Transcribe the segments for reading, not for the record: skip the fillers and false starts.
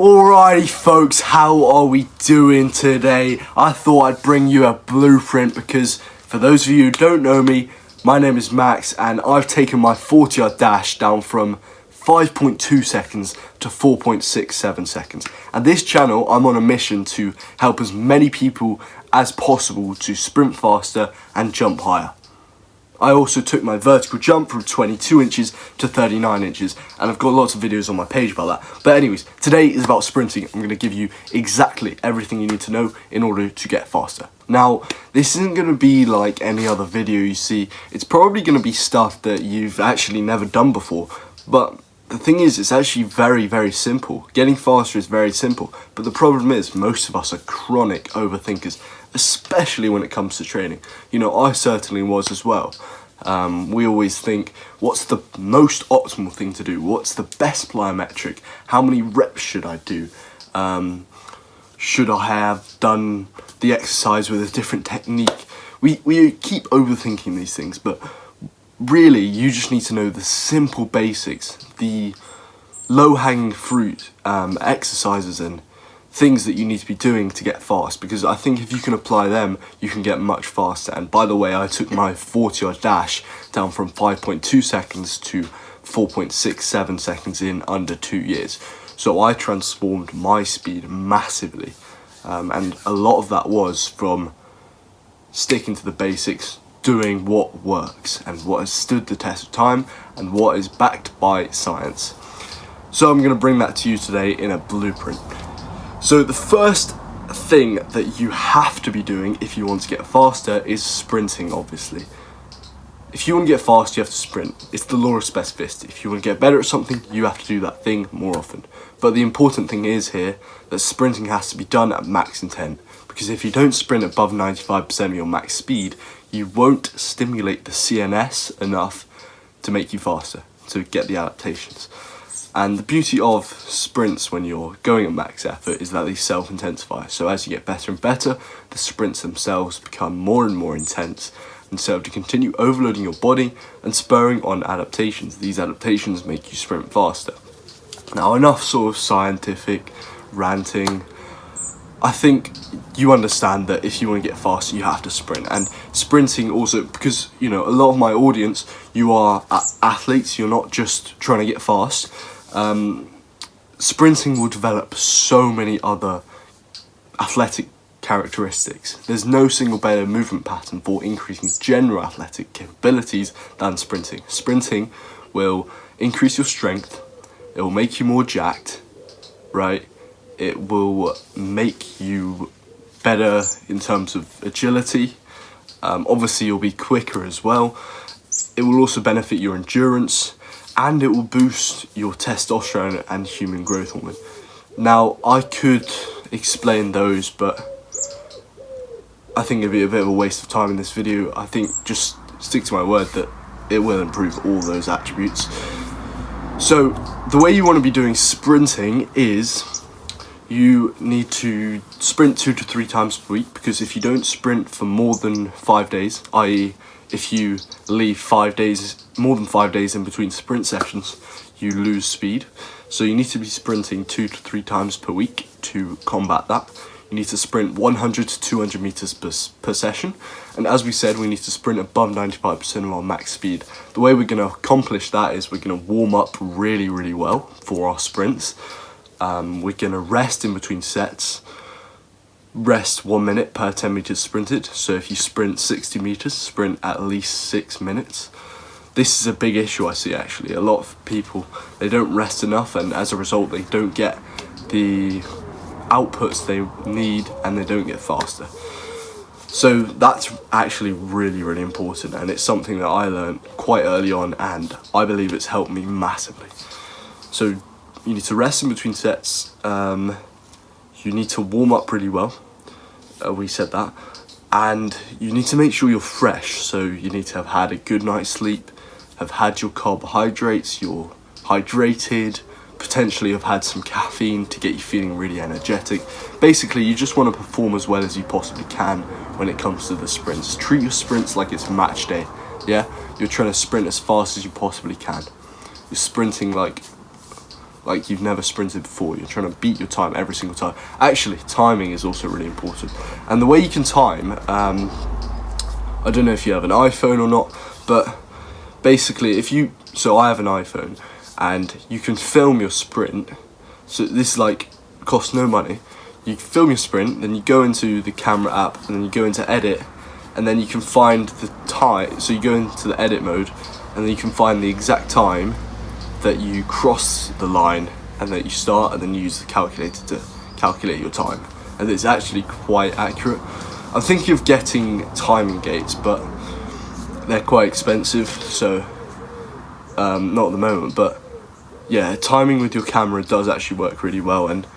Alrighty folks, how are we doing today? I thought I'd bring you a blueprint because for those of you who don't know me, my name is Max and I've taken my 40-yard dash down from 5.2 seconds to 4.67 seconds. And this channel, I'm on a mission to help as many people as possible to sprint faster and jump higher. I also took my vertical jump from 22 inches to 39 inches, and I've got lots of videos on my page about that. But anyways, today is about sprinting. I'm going to give you exactly everything you need to know in order to get faster. Now, this isn't going to be like any other video you see. It's probably going to be stuff that you've actually never done before. But the thing is, it's actually very, very simple. Getting faster is very simple. But the problem is, most of us are chronic overthinkers, especially when it comes to training. You know, I certainly was as well. We always think, what's the most optimal thing to do? What's the best plyometric? How many reps should I do? Should I have done the exercise with a different technique? We keep overthinking these things, but really you just need to know the simple basics, the low-hanging fruit exercises and things that you need to be doing to get fast, because I think if you can apply them, you can get much faster. And by the way, I took my 40-yard dash down from 5.2 seconds to 4.67 seconds in under 2 years. So I transformed my speed massively, and a lot of that was from sticking to the basics, doing what works and what has stood the test of time and what is backed by science. So I'm going to bring that to you today in a blueprint. So the first thing that you have to be doing if you want to get faster is sprinting, obviously. If you want to get fast, you have to sprint. It's the law of specificity. If you want to get better at something, you have to do that thing more often. But the important thing is here that sprinting has to be done at max intent. Because if you don't sprint above 95% of your max speed, you won't stimulate the CNS enough to make you faster, to get the adaptations. And the beauty of sprints when you're going at max effort is that they self-intensify. So as you get better and better, the sprints themselves become more and more intense and serve to continue overloading your body and spurring on adaptations. These adaptations make you sprint faster. Now, enough sort of scientific ranting. I think you understand that if you want to get faster, you have to sprint. And sprinting also, because, you know, a lot of my audience, you are athletes, you're not just trying to get fast. Sprinting will develop so many other athletic characteristics. There's no single better movement pattern for increasing general athletic capabilities than sprinting. Sprinting will increase your strength, it will make you more jacked, right? It will make you better in terms of agility. Obviously you'll be quicker as well. It will also benefit your endurance, and it will boost your testosterone and human growth hormone. Now, I could explain those, but I think it'd be a bit of a waste of time in this video. I think just stick to my word that it will improve all those attributes. So, the way you want to be doing sprinting is you need to sprint 2 to 3 times per week, because if you don't sprint for more than 5 days, i.e. if you leave more than 5 days in between sprint sessions, you lose speed. So you need to be sprinting 2 to 3 times per week to combat that. You need to sprint 100 to 200 meters per session. And as we said, we need to sprint above 95% of our max speed. The way we're going to accomplish that is we're going to warm up really, really well for our sprints. We're going to rest in between sets. Rest 1 minute per 10 meters sprinted. So if you sprint 60 meters, sprint at least 6 minutes. This is a big issue I see actually. A lot of people, they don't rest enough, and as a result they don't get the outputs they need and they don't get faster. So that's actually really, really important, and it's something that I learned quite early on, and I believe it's helped me massively. So you need to rest in between sets. You need to warm up really well, we said that, and you need to make sure you're fresh. So you need to have had a good night's sleep, have had your carbohydrates, you're hydrated, potentially have had some caffeine to get you feeling really energetic. Basically, you just want to perform as well as you possibly can when it comes to the sprints. Treat your sprints like it's match day, yeah? You're trying to sprint as fast as you possibly can. You're sprinting like like you've never sprinted before. You're trying to beat your time every single time. Actually, timing is also really important. And the way you can time, I don't know if you have an iPhone or not, but basically so I have an iPhone, and you can film your sprint. So this like costs no money. You film your sprint, then you go into the camera app, and then you go into edit, and then you can find the time. So you go into the edit mode, and then you can find the exact time that you cross the line and that you start, and then you use the calculator to calculate your time. And it's actually quite accurate. I'm thinking of getting timing gates, but they're quite expensive, so not at the moment. But yeah, timing with your camera does actually work really well. And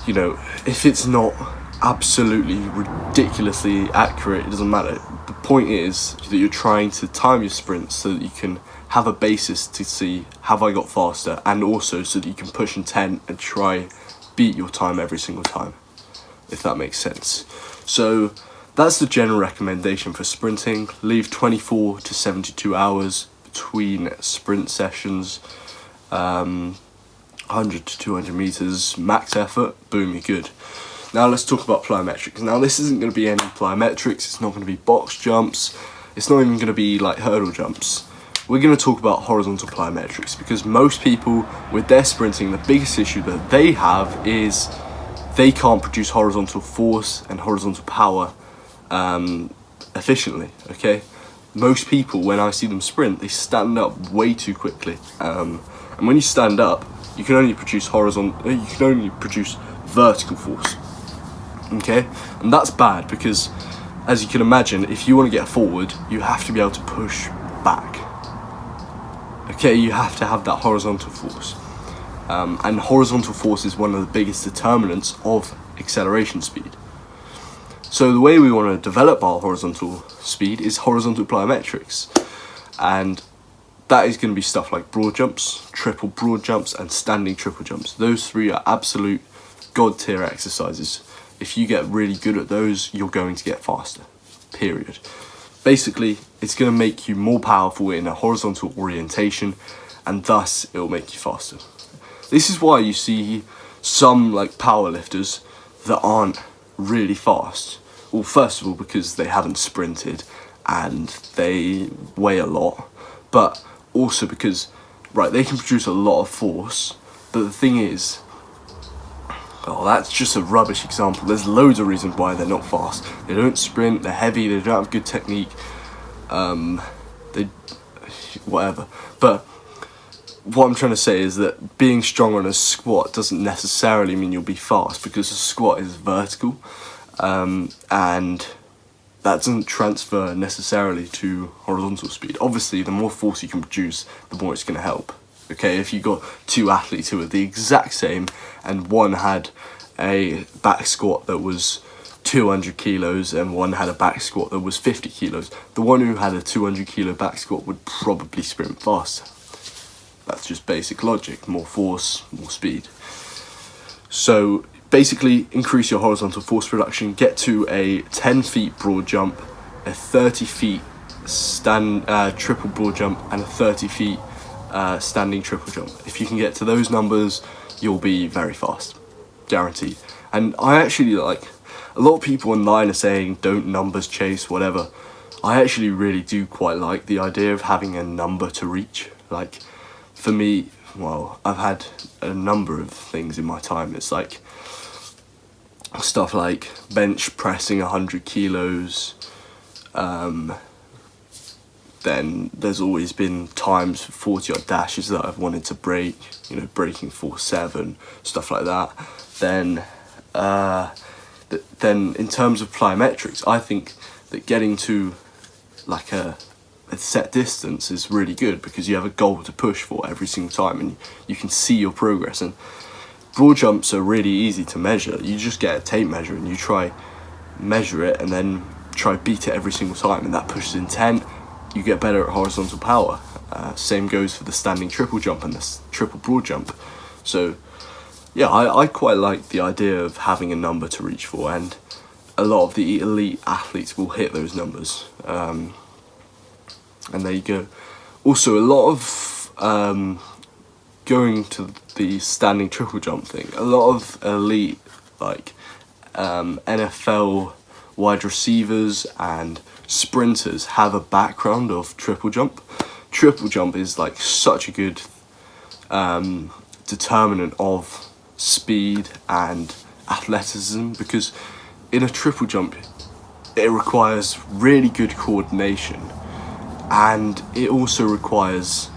you know, if it's not absolutely ridiculously accurate, it doesn't matter. The point is that you're trying to time your sprints so that you can have a basis to see, have I got faster, and also so that you can push intent and try beat your time every single time, if that makes sense. So that's the general recommendation for sprinting. Leave 24 to 72 hours between sprint sessions. 100 to 200 meters max effort, boom, you're good. Now let's talk about plyometrics. Now this isn't going to be any plyometrics, it's not going to be box jumps, it's not even going to be like hurdle jumps. We're going to talk about horizontal plyometrics, because most people with their sprinting, the biggest issue that they have is they can't produce horizontal force and horizontal power efficiently, okay? Most people, when I see them sprint, they stand up way too quickly. And when you stand up, you can only produce vertical force, okay? And that's bad, because as you can imagine, if you want to get forward, you have to be able to push back, okay? You have to have that horizontal force, and horizontal force is one of the biggest determinants of acceleration speed. So the way we want to develop our horizontal speed is horizontal plyometrics, and that is going to be stuff like broad jumps, triple broad jumps, and standing triple jumps. Those three are absolute god tier exercises. If you get really good at those, you're going to get faster, period. Basically, it's going to make you more powerful in a horizontal orientation, and thus it will make you faster. This is why you see some like powerlifters that aren't really fast. Well, first of all, because they haven't sprinted and they weigh a lot, but also because, right, they can produce a lot of force, but the thing is, oh, that's just a rubbish example. There's loads of reasons why they're not fast. They don't sprint, they're heavy, they don't have good technique, whatever. But what I'm trying to say is that being strong on a squat doesn't necessarily mean you'll be fast, because a squat is vertical, and that doesn't transfer necessarily to horizontal speed. Obviously, the more force you can produce, the more it's going to help. Okay, if you got two athletes who are the exact same, and one had a back squat that was 200 kilos and one had a back squat that was 50 kilos, the one who had a 200 kilo back squat would probably sprint faster. That's just basic logic. More force, more speed. So basically, increase your horizontal force production, get to a 10 feet broad jump, a 30 feet triple broad jump, and a 30 feet standing triple jump. If you can get to those numbers, you'll be very fast, guaranteed. And I actually like, a lot of people online are saying don't numbers chase, whatever. I actually really do quite like the idea of having a number to reach. Like, for me, well, I've had a number of things in my time. It's like stuff like bench pressing 100 kilos. Then there's always been times for 40 odd dashes that I've wanted to break, you know, breaking 4-7, stuff like that. Then in terms of plyometrics, I think that getting to like a set distance is really good, because you have a goal to push for every single time and you can see your progress. And broad jumps are really easy to measure. You just get a tape measure and you try measure it and then try beat it every single time, and that pushes intent. You get better at horizontal power. Same goes for the standing triple jump and the triple broad jump. So yeah, I quite like the idea of having a number to reach for, and a lot of the elite athletes will hit those numbers. And there you go. Also, a lot of going to the standing triple jump thing, a lot of elite, like NFL wide receivers and sprinters have a background of triple jump. Triple jump is like such a good determinant of speed and athleticism, because in a triple jump it requires really good coordination, and it also requires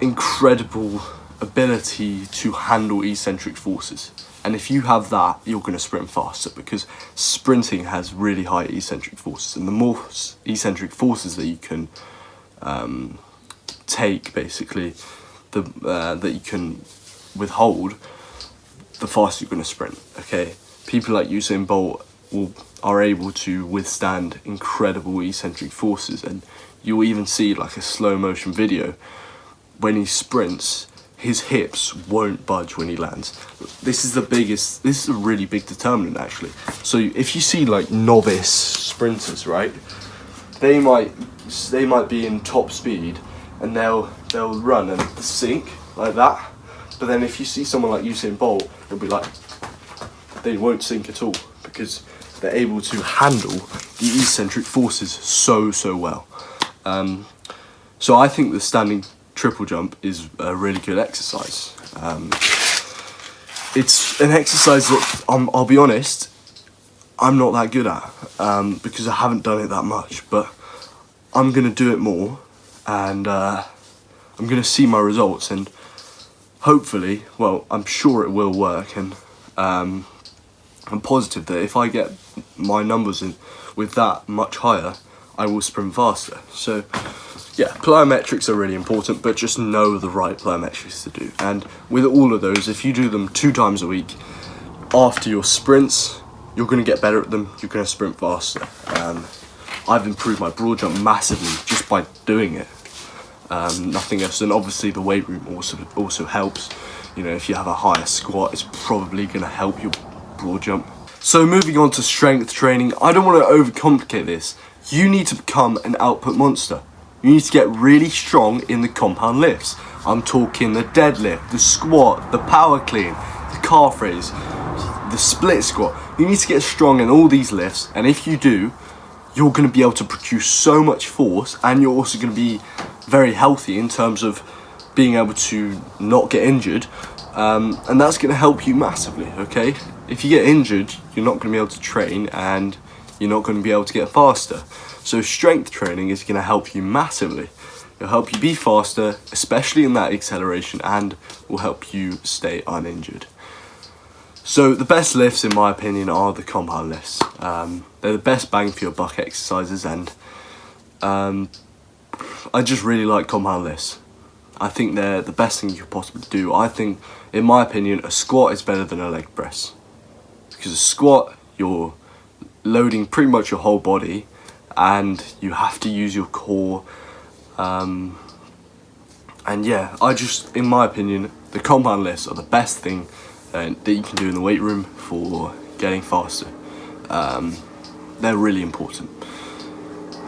incredible eccentric to handle eccentric forces. And if you have that, you're going to sprint faster, because sprinting has really high eccentric forces, and the more eccentric forces that you can take, basically, that you can withhold, the faster you're going to sprint. Okay, people like Usain Bolt are able to withstand incredible eccentric forces, and you'll even see like a slow motion video when he sprints. His hips won't budge when he lands. This is a really big determinant, actually. So if you see like novice sprinters, right, they might be in top speed and they'll run and sink like that. But then if you see someone like Usain Bolt, it'll be like they won't sink at all, because they're able to handle the eccentric forces so well. So I think the standing triple jump is a really good exercise. It's an exercise that I'll be honest, I'm not that good at, because I haven't done it that much, but I'm gonna do it more, and I'm gonna see my results, and hopefully, well, I'm sure it will work, and I'm positive that if I get my numbers in with that much higher, I will sprint faster. So yeah, plyometrics are really important, but just know the right plyometrics to do. And with all of those, if you do them 2 times a week, after your sprints, you're going to get better at them, you're going to sprint faster. I've improved my broad jump massively just by doing it. Nothing else, and obviously the weight room also helps. You know, if you have a higher squat, it's probably going to help your broad jump. So moving on to strength training, I don't want to overcomplicate this. You need to become an output monster. You need to get really strong in the compound lifts. I'm talking the deadlift, the squat, the power clean, the calf raise, the split squat. You need to get strong in all these lifts, and if you do, you're going to be able to produce so much force, and you're also going to be very healthy in terms of being able to not get injured, and that's going to help you massively, okay? If you get injured, you're not going to be able to train, and you're not going to be able to get faster. So strength training is going to help you massively. It'll help you be faster, especially in that acceleration, and will help you stay uninjured. So the best lifts, in my opinion, are the compound lifts. They're the best bang for your buck exercises, and I just really like compound lifts. I think they're the best thing you could possibly do. I think, in my opinion, a squat is better than a leg press, because a squat, you're loading pretty much your whole body, and you have to use your core, and yeah, in my opinion, the compound lifts are the best thing that you can do in the weight room for getting faster. They're really important.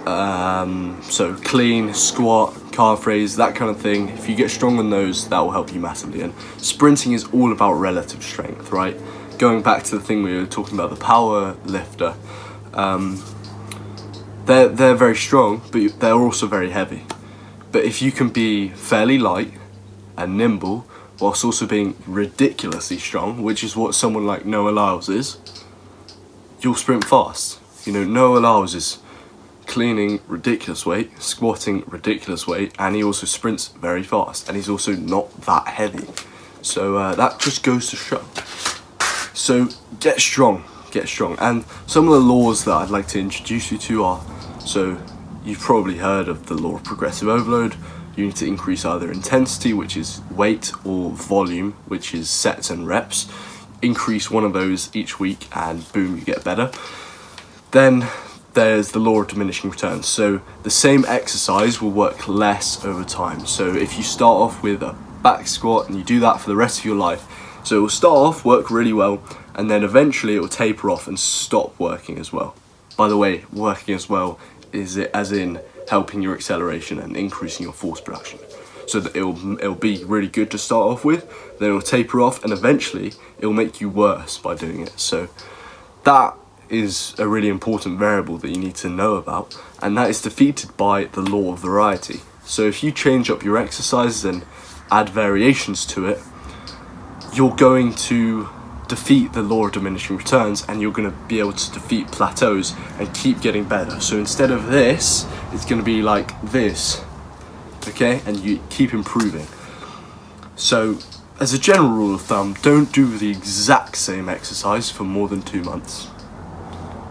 So clean, squat, calf raise, that kind of thing, if you get strong on those, that will help you massively. And sprinting is all about relative strength, right? Going back to the thing we were talking about, the power lifter, they're very strong, but they're also very heavy. But if you can be fairly light and nimble, whilst also being ridiculously strong, which is what someone like Noah Lyles is, you'll sprint fast. You know, Noah Lyles is cleaning ridiculous weight, squatting ridiculous weight, and he also sprints very fast, and he's also not that heavy. So that just goes to show. So get strong. And some of the laws that I'd like to introduce you to are, so you've probably heard of the law of progressive overload. You need to increase either intensity, which is weight, or volume, which is sets and reps. Increase one of those each week, and boom, you get better. Then there's the law of diminishing returns. So the same exercise will work less over time. So if you start off with a back squat and you do that for the rest of your life, so it will start off, work really well, and then eventually it will taper off and stop working as well. By the way, working as well is it as in helping your acceleration and increasing your force production. so that it'll be really good to start off with, then it'll taper off, and eventually it'll make you worse by doing it. So that is a really important variable that you need to know about, and that is defeated by the law of variety. So if you change up your exercises and add variations to it, you're going to defeat the law of diminishing returns, and you're going to be able to defeat plateaus and keep getting better. So instead of this, it's going to be like this, okay, and you keep improving. So as a general rule of thumb, don't do the exact same exercise for more than 2 months.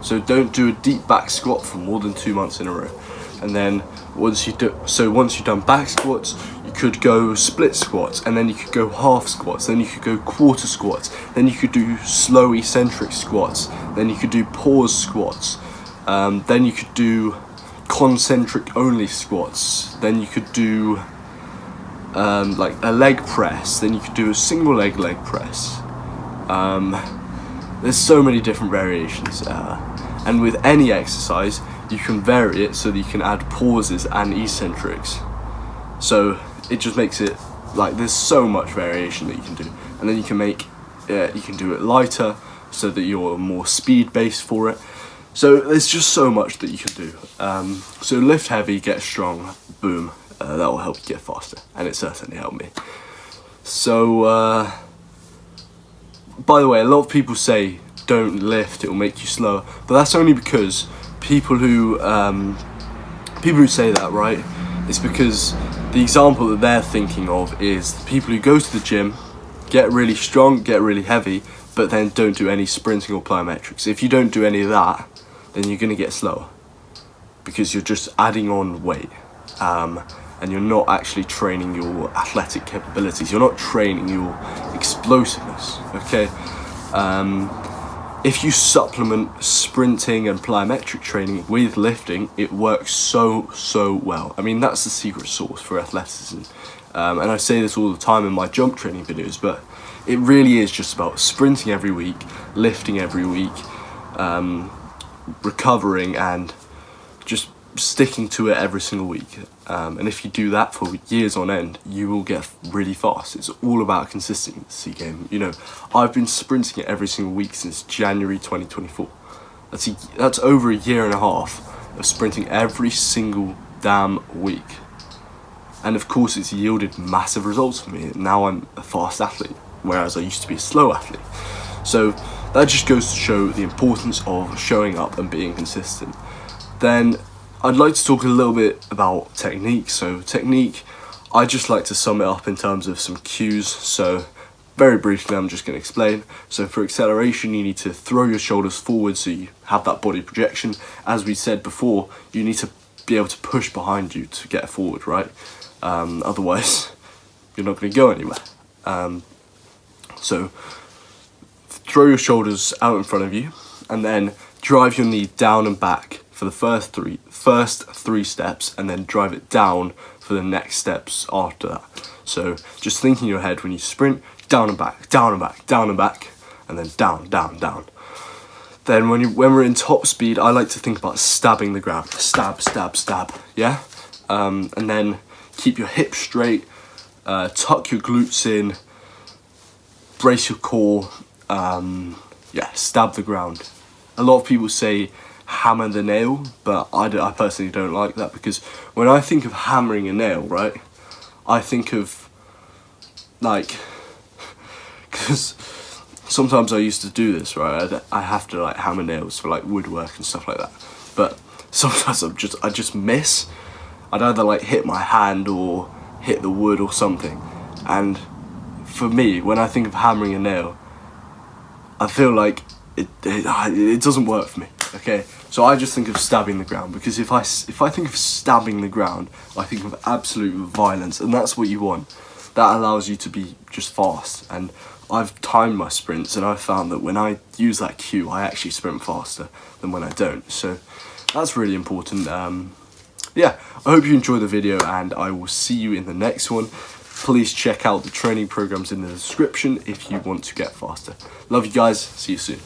So don't do a deep back squat for more than 2 months in a row. And then once you've done back squats, you could go split squats, and then you could go half squats, then you could go quarter squats, then you could do slow eccentric squats, then you could do pause squats, then you could do concentric only squats, then you could do like a leg press, then you could do a single leg press. There's so many different variations, and with any exercise you can vary it so that you can add pauses and eccentrics. So it just makes it like there's so much variation that you can do, and then you can do it lighter so that you're more speed based for it. So there's just so much that you can do. So lift heavy, get strong, boom. That will help you get faster, and it certainly helped me. So by the way, a lot of people say don't lift, it will make you slower, but that's only because people who say that, right, it's because the example that they're thinking of is the people who go to the gym, get really strong, get really heavy, but then don't do any sprinting or plyometrics. If you don't do any of that, then you're going to get slower, because you're just adding on weight, and you're not actually training your athletic capabilities, you're not training your explosiveness, okay? If you supplement sprinting and plyometric training with lifting, it works so well. I mean, that's the secret sauce for athleticism. And I say this all the time in my jump training videos, but it really is just about sprinting every week, lifting every week, recovering, and just sticking to it every single week. And if you do that for years on end, you will get really fast. It's all about consistency game. You know, I've been sprinting it every single week since January 2024. That's over a year and a half of sprinting every single damn week. And of course it's yielded massive results for me. Now I'm a fast athlete, whereas I used to be a slow athlete. So that just goes to show the importance of showing up and being consistent. Then I'd like to talk a little bit about technique. So technique, I just like to sum it up in terms of some cues. So very briefly, I'm just going to explain. So for acceleration, you need to throw your shoulders forward so you have that body projection. As we said before, you need to be able to push behind you to get forward, right? Otherwise, you're not going to go anywhere. So throw your shoulders out in front of you, and then drive your knee down and back for the first three steps, and then drive it down for the next steps after that. So just think in your head when you sprint, down and back, down and back, down and back, and then down, down, down. Then when we're in top speed, I like to think about stabbing the ground. Stab, stab, stab, yeah? And then keep your hips straight, tuck your glutes in, brace your core, stab the ground. A lot of people say hammer the nail, but I personally don't like that, because when I think of hammering a nail, right, I think of like, because sometimes I used to do this, right, I have to like hammer nails for like woodwork and stuff like that, but sometimes I just miss. I'd either like hit my hand or hit the wood or something, and for me, when I think of hammering a nail, I feel like it doesn't work for me, okay? So I just think of stabbing the ground, because if I think of stabbing the ground, I think of absolute violence, and that's what you want. That allows you to be just fast, and I've timed my sprints, and I've found that when I use that cue, I actually sprint faster than when I don't. So that's really important. Yeah, I hope you enjoyed the video, and I will see you in the next one. Please check out the training programs in the description if you want to get faster. Love you guys, see you soon.